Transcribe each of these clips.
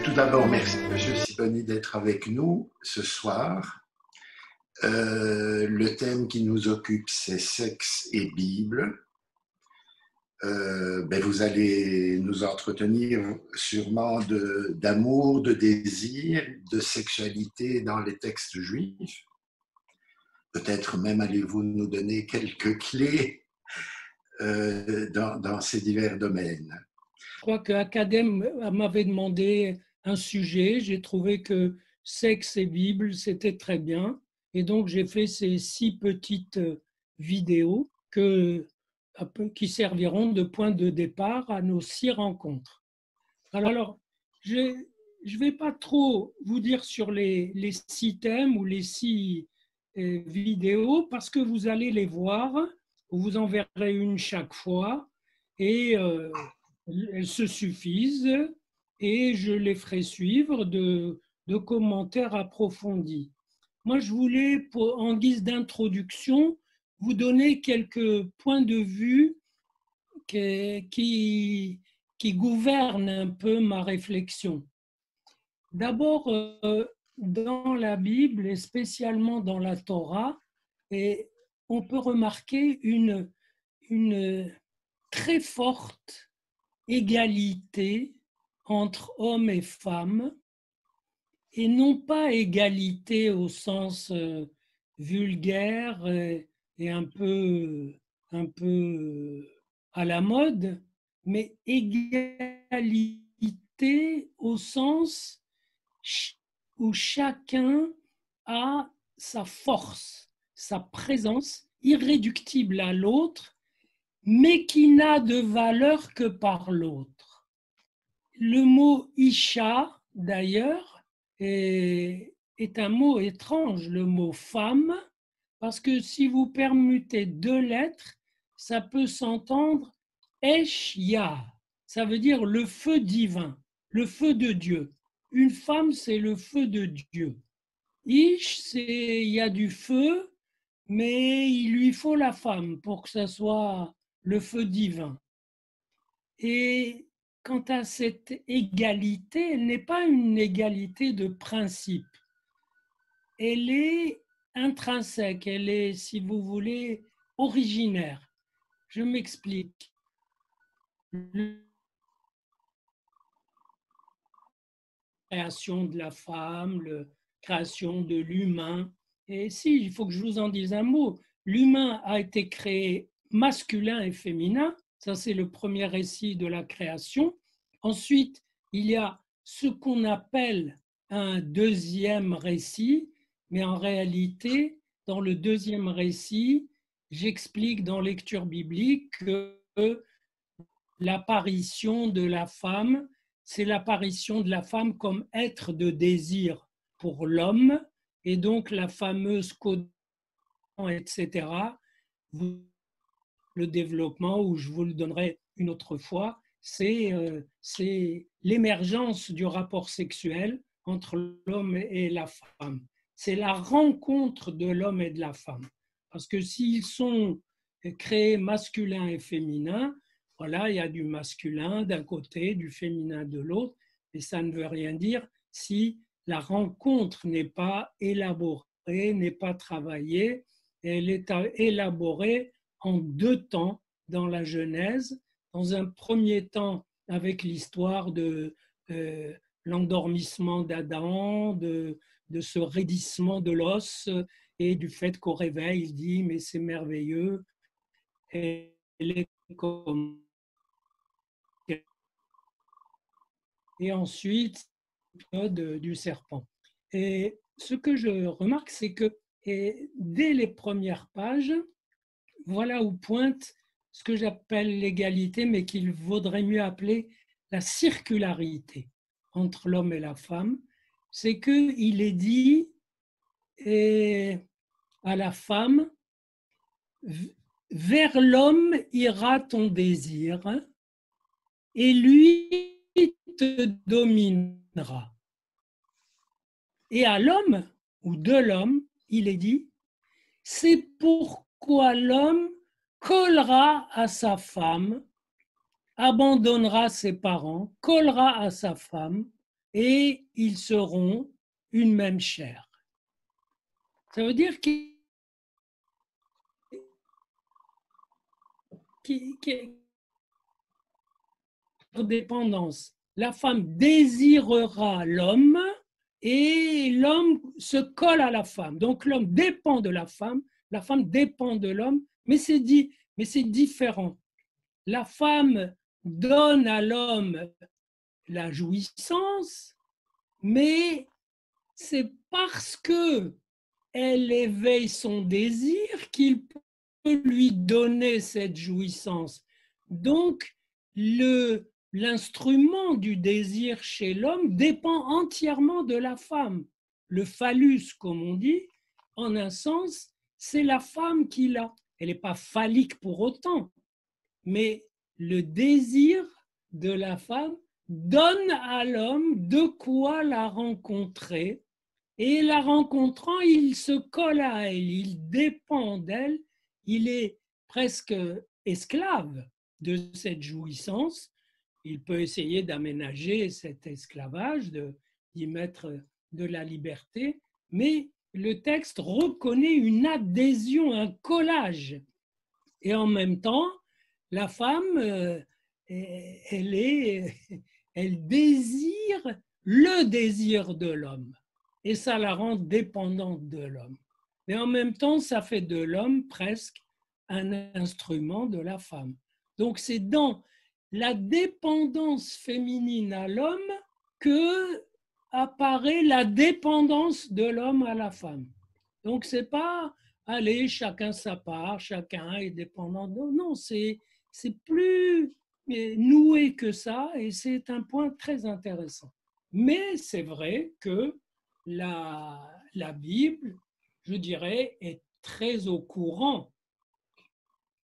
Tout d'abord, merci Monsieur Sibony d'être avec nous ce soir. Le thème qui nous occupe, c'est sexe et Bible. Vous allez nous entretenir sûrement d'amour, de désir, de sexualité dans les textes juifs. Peut-être même allez-vous nous donner quelques clés dans ces divers domaines. Je crois qu'Academ m'avait demandé un sujet. J'ai trouvé que sexe et Bible, c'était très bien. Et donc, j'ai fait ces 6 petites vidéos qui serviront de point de départ à nos 6 rencontres. Alors, je ne vais pas trop vous dire sur les 6 thèmes ou les 6 vidéos parce que vous allez les voir. Vous en verrez une chaque fois et elles se suffisent et je les ferai suivre de commentaires approfondis. Moi, je voulais, en guise d'introduction, vous donner quelques points de vue qui gouvernent un peu ma réflexion. D'abord, dans la Bible et spécialement dans la Torah, on peut remarquer une très forte égalité entre hommes et femmes, et non pas égalité au sens vulgaire et un peu à la mode, mais égalité au sens où chacun a sa force, sa présence irréductible à l'autre, mais qui n'a de valeur que par l'autre. Le mot Isha, d'ailleurs, est un mot étrange, le mot femme, parce que si vous permutez 2 lettres, ça peut s'entendre Eshya, ça veut dire le feu divin, le feu de Dieu. Une femme, c'est le feu de Dieu. Ish, il y a du feu, mais il lui faut la femme pour que ça soit le feu divin. Et quant à cette égalité, elle n'est pas une égalité de principe. Elle est intrinsèque, elle est, si vous voulez, originaire. Je m'explique. La création de la femme, la création de l'humain. Et si, il faut que je vous en dise un mot. L'humain a été créé masculin et féminin. Ça, c'est le premier récit de la création. Ensuite, il y a ce qu'on appelle un deuxième récit, mais en réalité, dans le deuxième récit, j'explique dans lecture biblique que l'apparition de la femme, c'est l'apparition de la femme comme être de désir pour l'homme, et donc la fameuse codon, etc., le développement, où je vous le donnerai une autre fois, c'est l'émergence du rapport sexuel entre l'homme et la femme. C'est la rencontre de l'homme et de la femme. Parce que s'ils sont créés masculins et féminins, voilà, il y a du masculin d'un côté, du féminin de l'autre, mais ça ne veut rien dire si la rencontre n'est pas élaborée, n'est pas travaillée, elle est élaborée en 2 temps dans la Genèse. Dans un premier temps, avec l'histoire de l'endormissement d'Adam, de ce raidissement de l'os et du fait qu'au réveil, il dit « mais c'est merveilleux ». Et ensuite, l'épisode du serpent. Et ce que je remarque, c'est que dès les premières pages, voilà où pointe ce que j'appelle l'égalité, mais qu'il vaudrait mieux appeler la circularité entre l'homme et la femme. C'est qu'il est dit à la femme, vers l'homme ira ton désir et lui te dominera. Et à l'homme, ou de l'homme, il est dit, c'est pourquoi l'homme collera à sa femme, abandonnera ses parents, collera à sa femme, et ils seront une même chair. Ça veut dire dépendance. La femme désirera l'homme et l'homme se colle à la femme. Donc l'homme dépend de la femme dépend de l'homme, mais c'est différent. La femme donne à l'homme la jouissance, mais c'est parce que elle éveille son désir qu'il peut lui donner cette jouissance. Donc, l'instrument du désir chez l'homme dépend entièrement de la femme. Le phallus, comme on dit, en un sens, c'est la femme qui l'a. Elle n'est pas phallique pour autant, mais le désir de la femme donne à l'homme de quoi la rencontrer. Et la rencontrant, il se colle à elle, il dépend d'elle, il est presque esclave de cette jouissance. Il peut essayer d'aménager cet esclavage, d'y mettre de la liberté, mais le texte reconnaît une adhésion, un collage. Et en même temps, la femme, elle désire le désir de l'homme. Et ça la rend dépendante de l'homme. Mais en même temps, ça fait de l'homme presque un instrument de la femme. Donc c'est dans la dépendance féminine à l'homme que apparaît la dépendance de l'homme à la femme. Donc c'est pas, allez, chacun sa part, chacun est dépendant. Non, c'est plus noué que ça et c'est un point très intéressant. Mais c'est vrai que la Bible, je dirais, est très au courant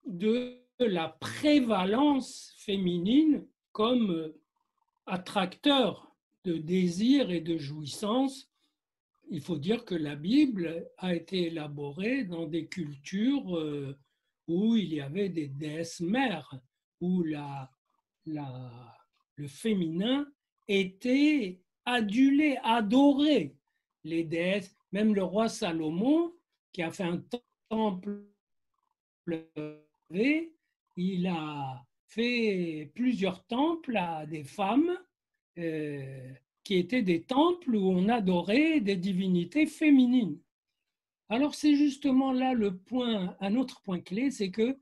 de la prévalence féminine comme attracteur de désir et de jouissance. Il faut dire que la Bible a été élaborée dans des cultures où il y avait des déesses mères, où le féminin était adulé, adoré. Les déesses, même le roi Salomon, qui a fait un temple, il a fait plusieurs temples à des femmes qui étaient des temples où on adorait des divinités féminines. Alors c'est justement là un autre point clé, c'est que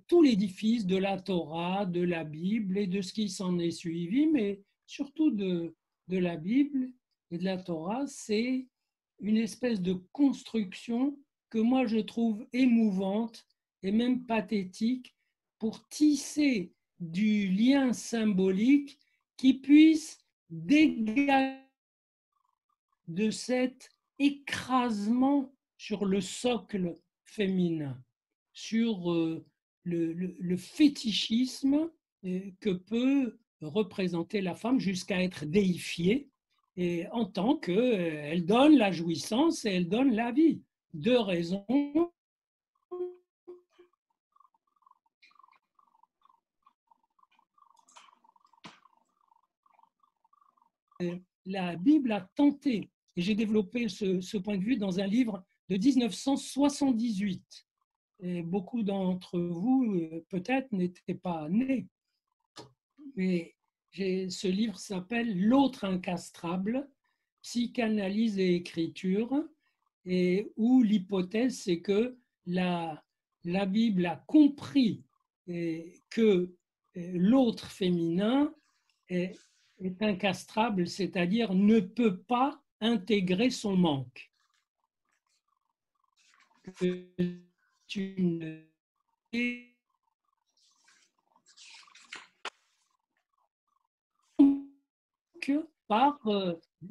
tout l'édifice de la Torah, de la Bible et de ce qui s'en est suivi, mais surtout de la Bible et de la Torah, c'est une espèce de construction que moi je trouve émouvante et même pathétique pour tisser du lien symbolique qui puisse dégager de cet écrasement sur le socle féminin, sur le fétichisme que peut représenter la femme jusqu'à être déifiée, et en tant qu'elle donne la jouissance et elle donne la vie. Deux raisons. La Bible a tenté, et j'ai développé ce point de vue dans un livre de 1978. Et beaucoup d'entre vous, peut-être, n'étaient pas nés. Mais ce livre s'appelle L'autre incastrable, psychanalyse et écriture, et où l'hypothèse, c'est que la Bible a compris que l'autre féminin est incastrable, c'est-à-dire ne peut pas intégrer son manque.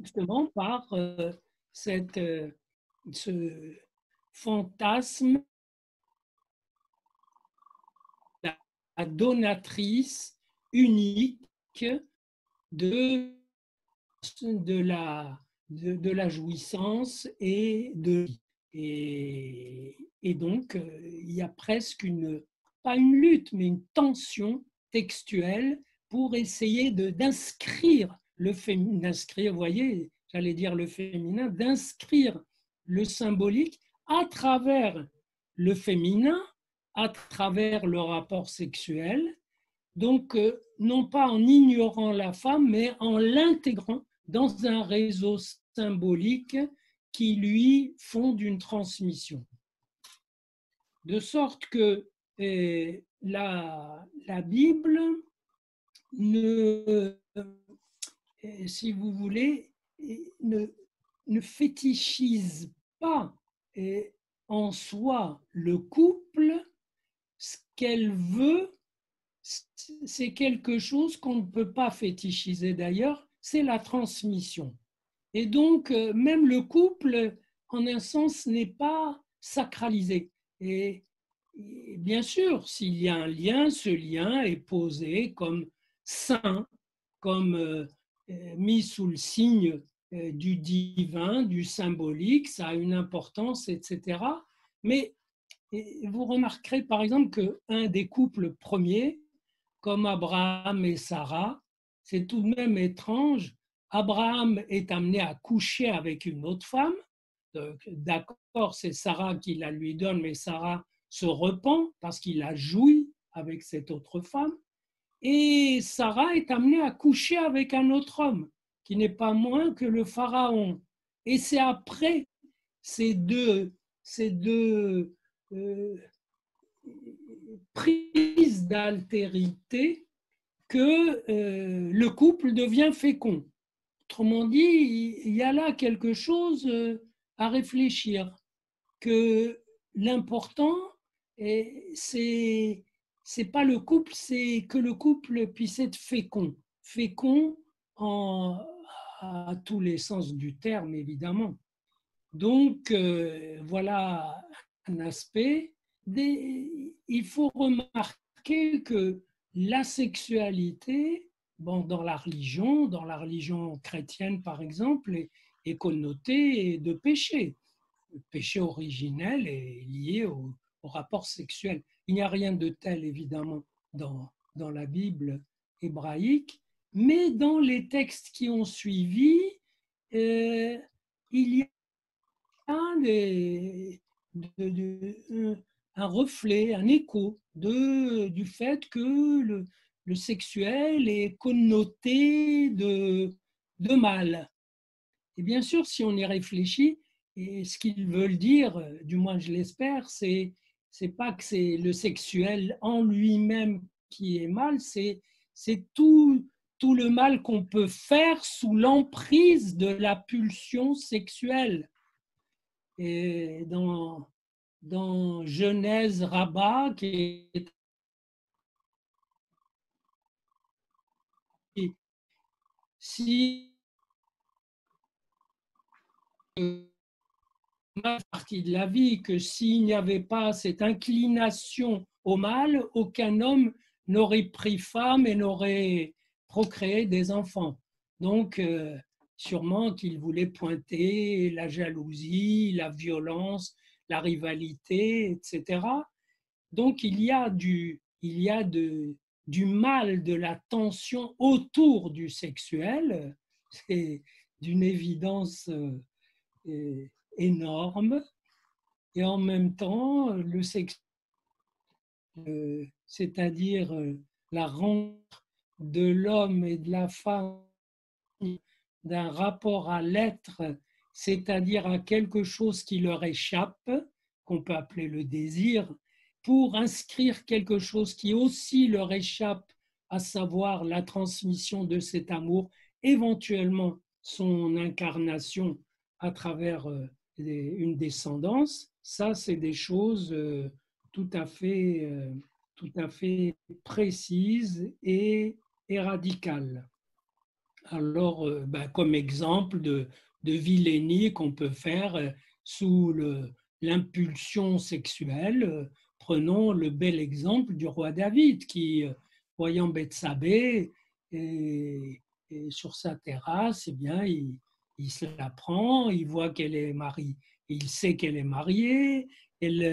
Justement par ce fantasme, la donatrice unique de la jouissance et donc il y a presque pas une lutte, mais une tension textuelle pour essayer d'inscrire le féminin, d'inscrire, vous voyez, j'allais dire le féminin, d'inscrire le symbolique à travers le féminin, à travers le rapport sexuel, donc non pas en ignorant la femme, mais en l'intégrant dans un réseau symbolique qui lui fonde une transmission. De sorte que la Bible ne, si vous voulez, ne fétichise pas en soi le couple. Ce qu'elle veut, c'est quelque chose qu'on ne peut pas fétichiser d'ailleurs, c'est la transmission. Et donc, même le couple, en un sens, n'est pas sacralisé. Et bien sûr, s'il y a un lien, ce lien est posé comme saint, comme mis sous le signe du divin, du symbolique, ça a une importance, etc. Mais vous remarquerez par exemple qu'un des couples premiers, comme Abraham et Sarah, c'est tout de même étrange. Abraham est amené à coucher avec une autre femme. D'accord, c'est Sarah qui la lui donne, mais Sarah se repent parce qu'il a joui avec cette autre femme. Et Sarah est amenée à coucher avec un autre homme, qui n'est pas moins que le pharaon. Et c'est après ces deux prises d'altérité que le couple devient fécond. Autrement dit, il y a là quelque chose à réfléchir, que l'important, c'est pas le couple, c'est que le couple puisse être fécond. Fécond à tous les sens du terme, évidemment. Donc, voilà un aspect. Il faut remarquer que la sexualité, bon, dans la religion chrétienne par exemple, est connotée de péché. Le péché originel est lié au rapport sexuel. Il n'y a rien de tel, évidemment, dans la Bible hébraïque, mais dans les textes qui ont suivi, il y a un reflet, un écho du fait que le sexuel est connoté de mal. Et bien sûr, si on y réfléchit, et ce qu'ils veulent dire, du moins je l'espère, c'est pas que c'est le sexuel en lui-même qui est mal, c'est tout le mal qu'on peut faire sous l'emprise de la pulsion sexuelle. Et dans Genèse Rabbah, qui est si partie de la vie, que s'il n'y avait pas cette inclination au mal, aucun homme n'aurait pris femme et n'aurait procréé des enfants. Donc, sûrement qu'il voulait pointer la jalousie, la violence, la rivalité, etc. Donc, il y a du mal, de la tension autour du sexuel. C'est d'une évidence énorme. Et en même temps, le sexe, c'est-à-dire la rencontre de l'homme et de la femme, d'un rapport à l'être, c'est-à-dire à quelque chose qui leur échappe, qu'on peut appeler le désir, pour inscrire quelque chose qui aussi leur échappe, à savoir la transmission de cet amour, éventuellement son incarnation à travers une descendance. Ça, c'est des choses tout à fait précises et radicales. Alors, comme exemple de vilainie qu'on peut faire sous l'impulsion sexuelle, prenons le bel exemple du roi David qui, voyant Bethsabée et sur sa terrasse, eh bien, il se la prend, il voit qu'elle est mariée, il sait qu'elle est mariée, il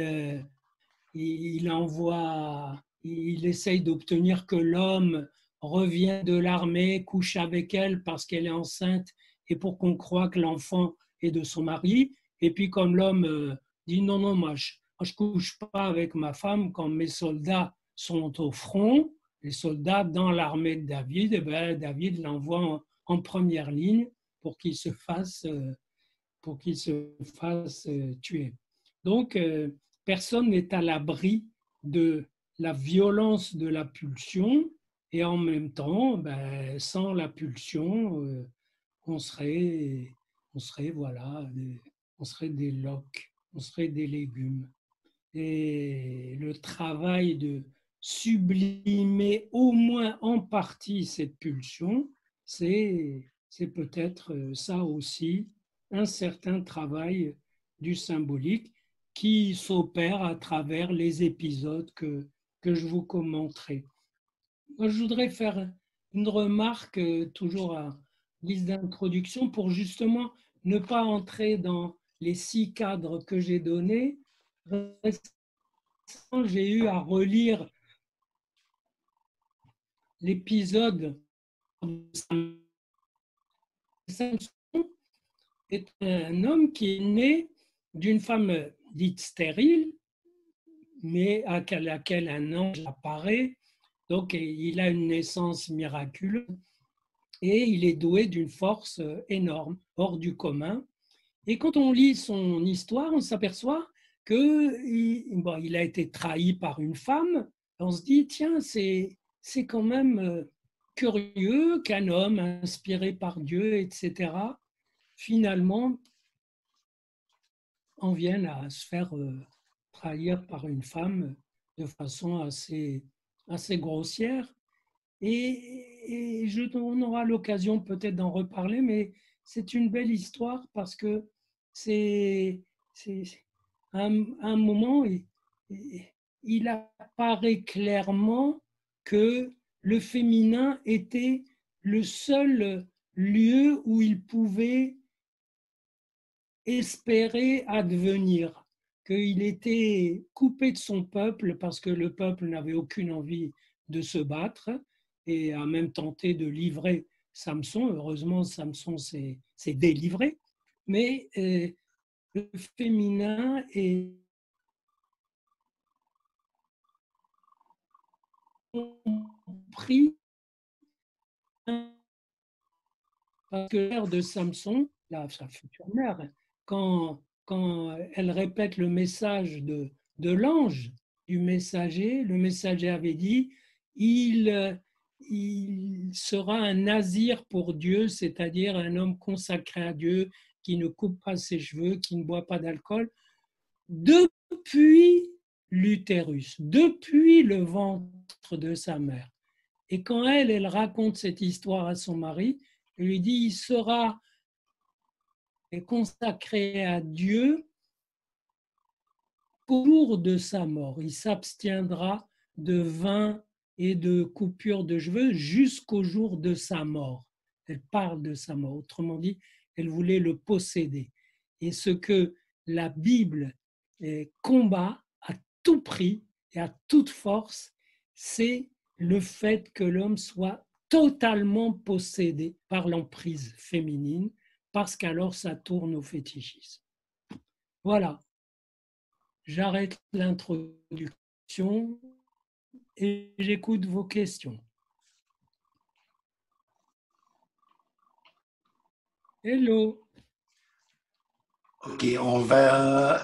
essaye d'obtenir que l'homme revient de l'armée, couche avec elle parce qu'elle est enceinte et pour qu'on croie que l'enfant est de son mari. Et puis comme l'homme dit non, non, moi je couche pas avec ma femme quand mes soldats sont au front, les soldats dans l'armée de David, David l'envoie en première ligne pour qu'il se fasse, tuer. Donc, personne n'est à l'abri de la violence de la pulsion et en même temps, sans la pulsion, on serait voilà, on serait des loques, on serait des légumes. Et le travail de sublimer au moins en partie cette pulsion, c'est peut-être ça aussi, un certain travail du symbolique qui s'opère à travers les épisodes que je vous commenterai. Moi, je voudrais faire une remarque, toujours à guise d'introduction, pour justement ne pas entrer dans les 6 cadres que j'ai donnés. J'ai eu à relire l'épisode de Samson. Est un homme qui est né d'une femme dite stérile, mais à laquelle un ange apparaît. Donc, il a une naissance miraculeuse et il est doué d'une force énorme, hors du commun. Et quand on lit son histoire, on s'aperçoit qu'il a été trahi par une femme. On se dit, tiens, c'est quand même curieux qu'un homme inspiré par Dieu, etc., finalement, en vienne à se faire trahir par une femme de façon assez grossière. Et on aura l'occasion peut-être d'en reparler, mais c'est une belle histoire parce que c'est un moment, il apparaît clairement que le féminin était le seul lieu où il pouvait espérer advenir, qu'il était coupé de son peuple parce que le peuple n'avait aucune envie de se battre et a même tenté de livrer Samson. Heureusement, Samson s'est délivré. Mais le féminin est compris parce que l'air de Samson, sa future mère, quand elle répète le message de l'ange, du messager, le messager avait dit il sera un nazir pour Dieu, c'est-à-dire un homme consacré à Dieu, qui ne coupe pas ses cheveux, qui ne boit pas d'alcool, depuis l'utérus, depuis le ventre de sa mère. Et quand elle raconte cette histoire à son mari, elle lui dit, il sera consacré à Dieu au jour de sa mort. Il s'abstiendra de vin et de coupure de cheveux jusqu'au jour de sa mort. Elle parle de sa mort. Autrement dit, elle voulait le posséder. Et ce que la Bible combat à tout prix et à toute force, c'est le fait que l'homme soit totalement possédé par l'emprise féminine, parce qu'alors ça tourne au fétichisme. Voilà, j'arrête l'introduction et j'écoute vos questions. Hello. Ok, on va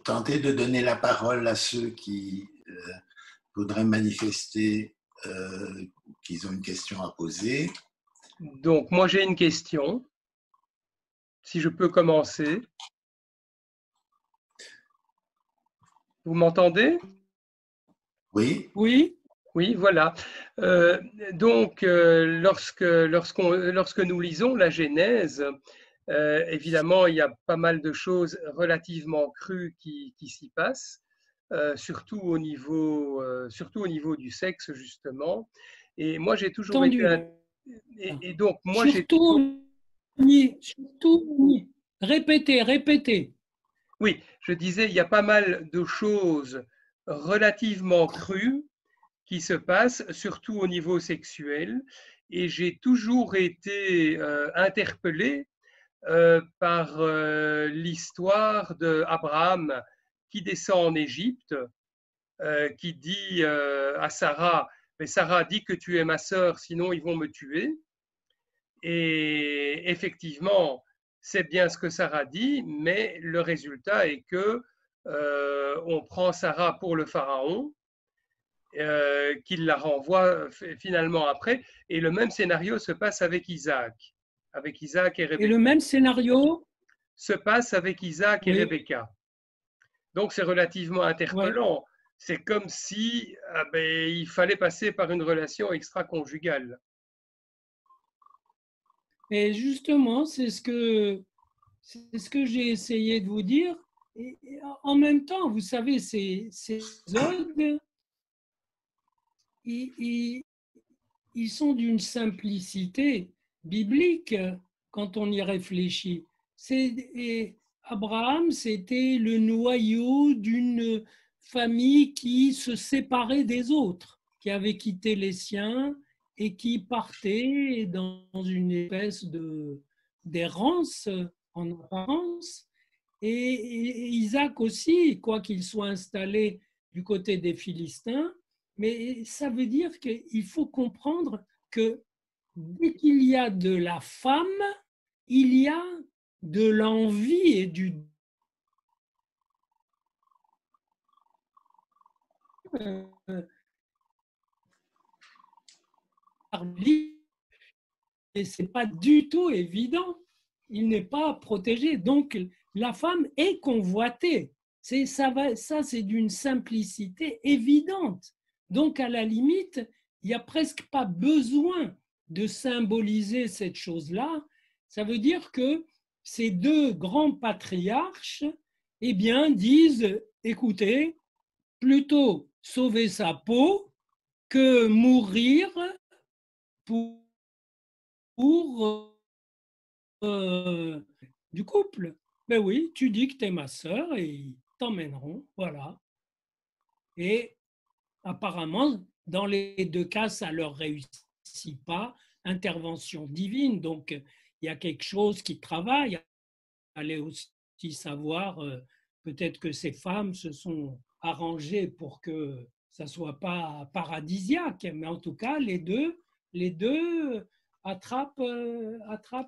tenter de donner la parole à ceux qui voudraient manifester qu'ils ont une question à poser. Donc, moi, j'ai une question. Si je peux commencer. Vous m'entendez? Oui. Oui. Oui, voilà. Donc, lorsque nous lisons la Genèse, évidemment, il y a pas mal de choses relativement crues qui s'y passent, surtout au niveau du sexe, justement. Et moi, j'ai toujours été... Et donc, moi, surtout, répétez. Oui, je disais, il y a pas mal de choses relativement crues qui se passe, surtout au niveau sexuel. Et j'ai toujours été interpellé par l'histoire d'Abraham qui descend en Égypte, qui dit à Sarah, mais Sarah dit que tu es ma sœur, sinon ils vont me tuer. Et effectivement, c'est bien ce que Sarah dit, mais le résultat est que on prend Sarah pour le pharaon, qu'il la renvoie finalement après. Et le même scénario se passe avec Isaac et Rebecca. Et le même scénario se passe avec Isaac et oui. Rebecca. Donc c'est relativement interpellant. Ouais. C'est comme si il fallait passer par une relation extra-conjugale. Et justement, c'est ce que j'ai essayé de vous dire. Et en même temps, vous savez, ces odes, ils sont d'une simplicité biblique quand on y réfléchit. Et Abraham, c'était le noyau d'une famille qui se séparait des autres, qui avait quitté les siens et qui partait dans une espèce d'errance en apparence. Et Isaac aussi, quoiqu'il soit installé du côté des Philistins, mais ça veut dire qu'il faut comprendre que dès qu'il y a de la femme, il y a de l'envie et du et c'est pas du tout évident. Il n'est pas protégé. Donc la femme est convoitée. Ça c'est d'une simplicité évidente. Donc à la limite, il n'y a presque pas besoin de symboliser cette chose-là. Ça veut dire que ces deux grands patriarches, eh bien, disent, écoutez, plutôt sauver sa peau que mourir pour du couple. Ben oui, tu dis que tu es ma sœur et ils t'emmèneront, voilà. Et apparemment, dans les deux cas, ça ne leur réussit pas. Intervention divine, donc il y a quelque chose qui travaille. Allez aussi savoir, peut-être que ces femmes se sont arrangées pour que ça ne soit pas paradisiaque, mais en tout cas, les deux attrapent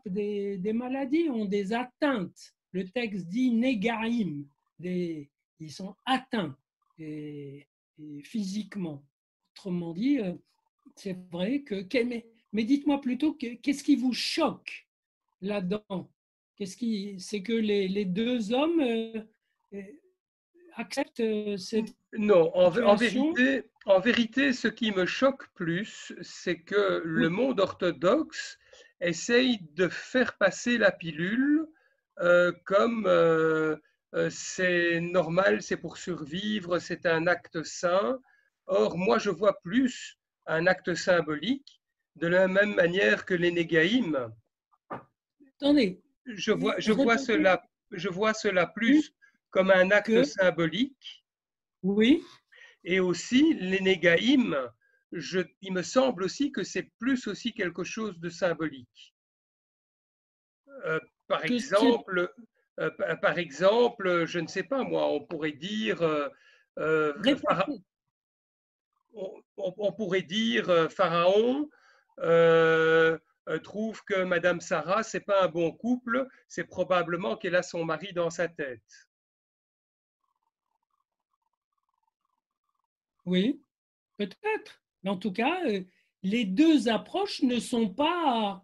des maladies, ont des atteintes. Le texte dit négaïm, ils sont atteints et physiquement. Autrement dit, c'est vrai que. Mais dites-moi plutôt, qu'est-ce qui vous choque là-dedans? C'est que les deux hommes acceptent cette Non, situation? en vérité, ce qui me choque plus, c'est que le monde orthodoxe essaye de faire passer la pilule comme c'est normal, c'est pour survivre, c'est un acte sain. Or, moi, je vois plus un acte symbolique de la même manière que les négaïm. Attendez. Je vois cela plus comme un acte symbolique. Oui. Et aussi, les négaïm, il me semble aussi que c'est plus aussi quelque chose de symbolique. Par exemple, je ne sais pas moi, on pourrait dire Pharaon trouve que Madame Sarah, c'est pas un bon couple, c'est probablement qu'elle a son mari dans sa tête. Oui, peut-être. Mais en tout cas, les deux approches ne sont pas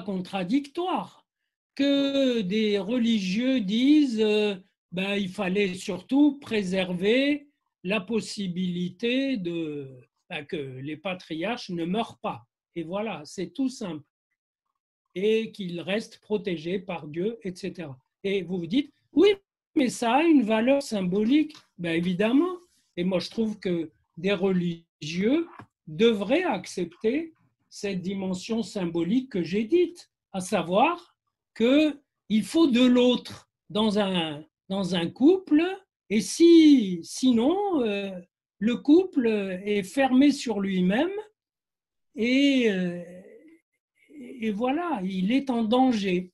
contradictoires. Que des religieux disent il fallait surtout préserver la possibilité que les patriarches ne meurent pas. Et voilà, c'est tout simple. Et qu'ils restent protégés par Dieu, etc. Et vous vous dites, oui, mais ça a une valeur symbolique. Ben évidemment. Et moi, je trouve que des religieux devraient accepter cette dimension symbolique que j'ai dite, à savoir qu'il faut de l'autre dans un couple, et sinon, le couple est fermé sur lui-même et voilà, il est en danger.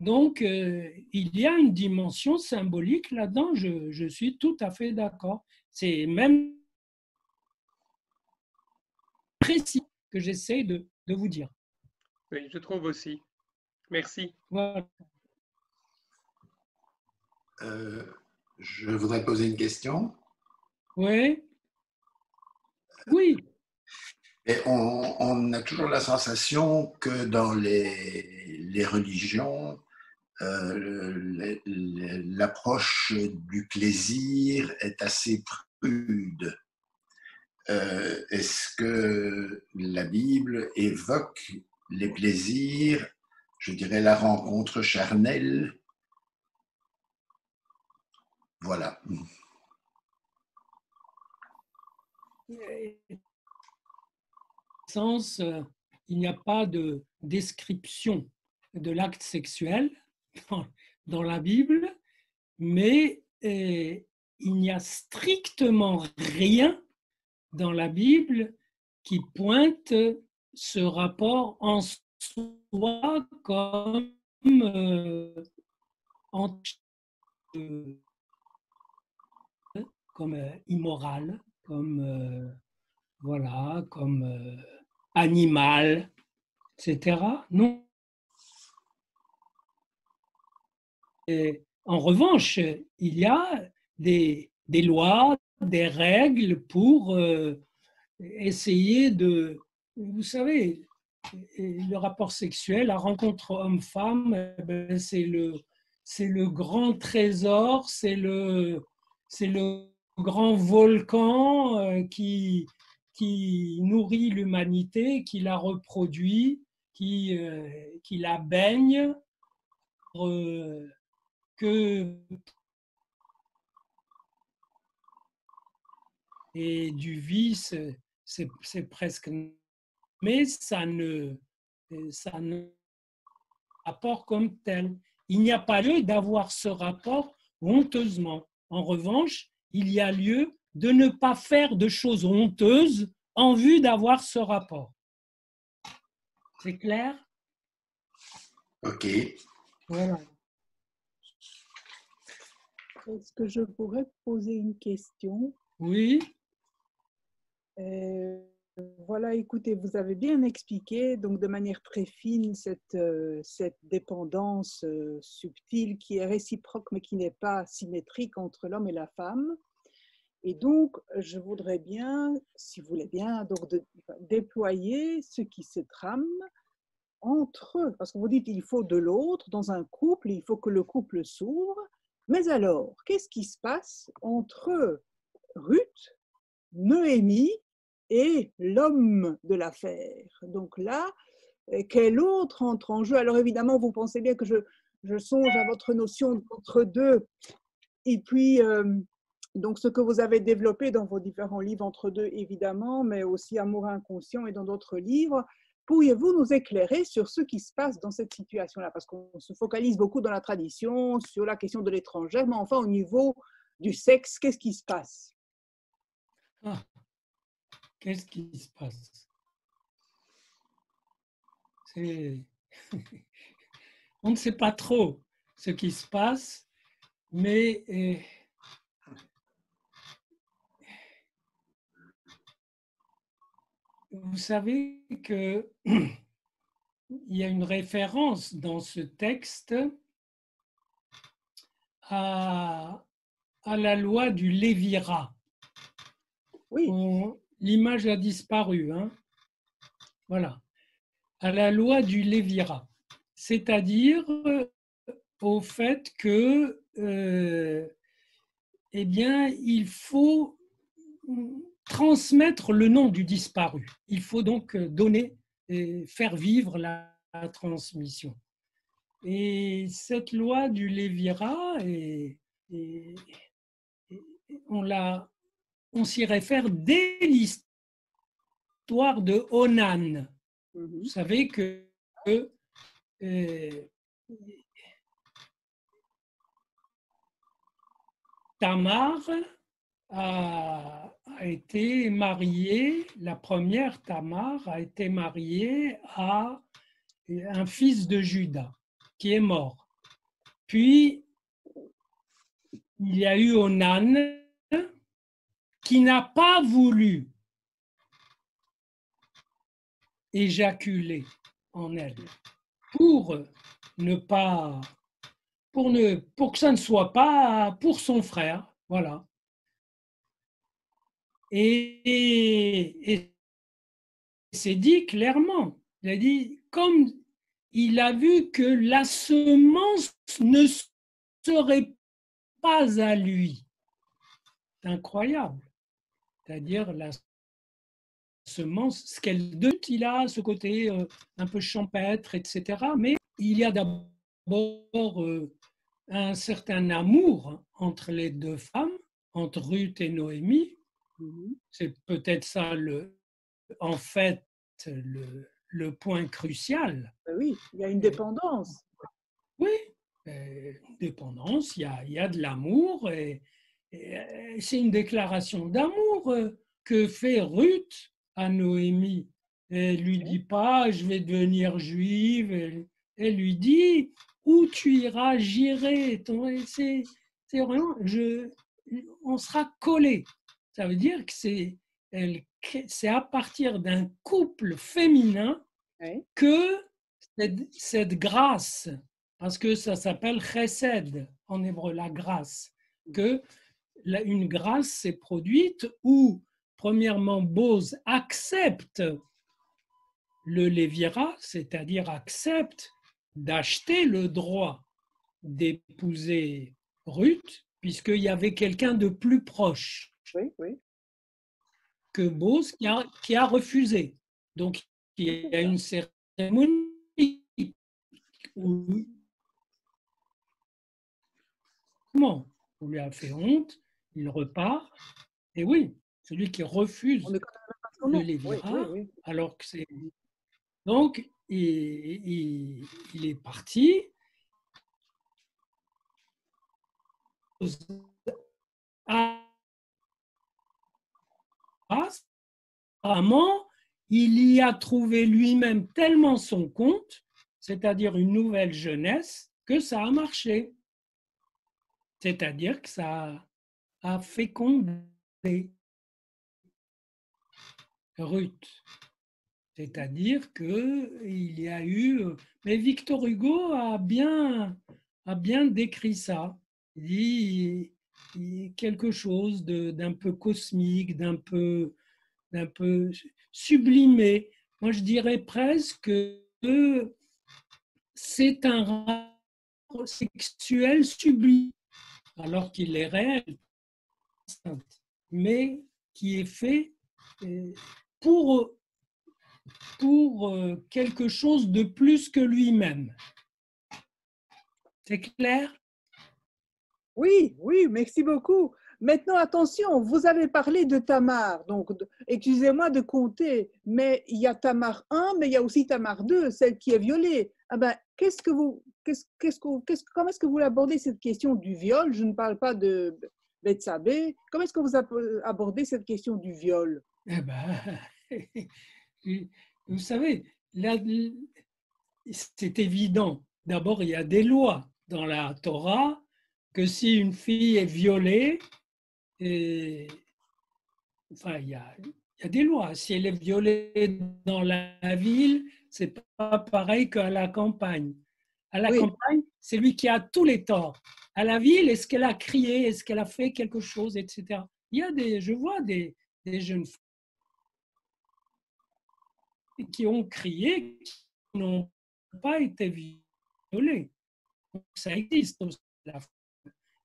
Donc, il y a une dimension symbolique là-dedans, je suis tout à fait d'accord. C'est même précis que j'essaie de vous dire. Oui, je trouve aussi. Merci. Voilà. Je voudrais poser une question. Oui. Oui. Et on a toujours la sensation que dans les religions, l'approche du plaisir est assez prude. Est-ce que la Bible évoque les plaisirs, je dirais la rencontre charnelle? Voilà. Sens, il n'y a pas de description de l'acte sexuel dans la Bible, mais il n'y a strictement rien dans la Bible qui pointe ce rapport en soi comme, comme immoral, comme voilà, comme animal, etc. Non. Et en revanche, il y a des lois, des règles pour essayer de, vous savez, le rapport sexuel, la rencontre homme-femme, c'est le grand trésor, c'est le grand volcan qui nourrit l'humanité, qui la reproduit, qui la baigne, que et du vice, c'est presque, mais ça ne rapport comme tel. Il n'y a pas lieu d'avoir ce rapport honteusement. En revanche, il y a lieu de ne pas faire de choses honteuses en vue d'avoir ce rapport. C'est clair? OK. Voilà. Est-ce que je pourrais poser une question? Oui. Voilà, écoutez, vous avez bien expliqué, donc de manière très fine, cette dépendance subtile qui est réciproque mais qui n'est pas symétrique entre l'homme et la femme. Et donc, je voudrais bien, si vous voulez bien, donc déployer ce qui se trame entre eux. Parce que vous dites il faut de l'autre dans un couple, il faut que le couple s'ouvre. Mais alors, qu'est-ce qui se passe entre Ruth, Noémie et l'homme de l'affaire? Donc là, quel autre entre en jeu? Alors évidemment, vous pensez bien que je songe à votre notion d'entre deux. Et puis, donc ce que vous avez développé dans vos différents livres entre deux, évidemment, mais aussi Amour inconscient et dans d'autres livres. Pourriez-vous nous éclairer sur ce qui se passe dans cette situation-là? Parce qu'on se focalise beaucoup dans la tradition, sur la question de l'étrangère, mais enfin au niveau du sexe, qu'est-ce qui se passe? Qu'est-ce qui se passe? On ne sait pas trop ce qui se passe, mais vous savez qu'il y a une référence dans ce texte à la loi du Lévirat. Oui. L'image a disparu. Hein. Voilà. À la loi du Lévirat. C'est-à-dire au fait que eh bien, il faut transmettre le nom du disparu. Il faut donc donner et faire vivre la transmission. Et cette loi du Lévirat, on s'y réfère dès l'histoire de Onan. Vous savez que Tamar a a été mariée, la première Tamar a été mariée à un fils de Juda qui est mort. Puis, il y a eu Onan qui n'a pas voulu éjaculer en elle pour ne pas, pour que ça ne soit pas pour son frère, voilà. Et c'est dit clairement, il a dit, comme il a vu que la semence ne serait pas à lui. C'est incroyable. C'est-à-dire la semence, ce qu'elle donne, il a ce côté un peu champêtre, etc. Mais il y a d'abord un certain amour entre les deux femmes, entre Ruth et Noémie. C'est peut-être ça, en fait, le point crucial. Oui, il y a une dépendance. Oui, dépendance, il y a de l'amour et c'est une déclaration d'amour que fait Ruth à Noémie. Elle lui dit pas je vais devenir juive, elle lui dit où tu iras, j'irai. C'est vraiment, on sera collés. Ça veut dire que c'est à partir d'un couple féminin que cette grâce, parce que ça s'appelle chesed en hébreu, la grâce, que une grâce s'est produite où, premièrement, Boz accepte le lévira, c'est-à-dire accepte d'acheter le droit d'épouser Ruth, puisqu'il y avait quelqu'un de plus proche que Boz qui a refusé. Donc, il y a une cérémonie où on lui a fait honte, il repart, et oui, celui qui refuse le lévira, alors que c'est... Donc, il est parti. Apparemment, il y a trouvé lui-même tellement son compte, c'est-à-dire une nouvelle jeunesse, que ça a marché. C'est-à-dire que ça a fécondé Ruth. C'est-à-dire qu'il y a eu... Mais Victor Hugo a bien décrit ça. Il dit quelque chose d'un peu cosmique, d'un peu sublimé. Moi, je dirais presque que c'est un rapport sexuel sublime, alors qu'il est réel, mais qui est fait pour quelque chose de plus que lui-même. C'est clair? Oui, oui, merci beaucoup. Maintenant, attention, vous avez parlé de Tamar, donc excusez-moi de compter, mais il y a Tamar 1, mais il y a aussi Tamar 2, celle qui est violée. Ah ben, comment est-ce que vous abordez cette question du viol? Je ne parle pas de Bethsabée. Comment est-ce que vous abordez cette question du viol? Eh ben, vous savez, là, c'est évident. D'abord, il y a des lois dans la Torah que si une fille est violée, enfin, il y a des lois. Si elle est violée dans la ville, c'est pas pareil qu'à la campagne. À la campagne, c'est lui qui a tous les torts. À la ville, est-ce qu'elle a crié, est-ce qu'elle a fait quelque chose, etc. Je vois des jeunes filles qui ont crié, qui n'ont pas été violées. Ça existe aussi,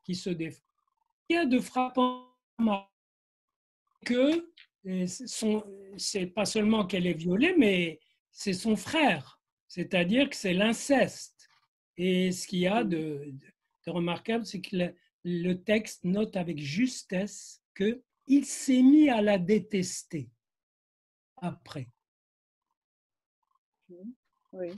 qui se défend. Il y a de frappant que c'est pas seulement qu'elle est violée, mais c'est son frère. C'est-à-dire que c'est l'inceste. Et ce qu'il y a de remarquable, c'est que le texte note avec justesse qu'il s'est mis à la détester après. Oui.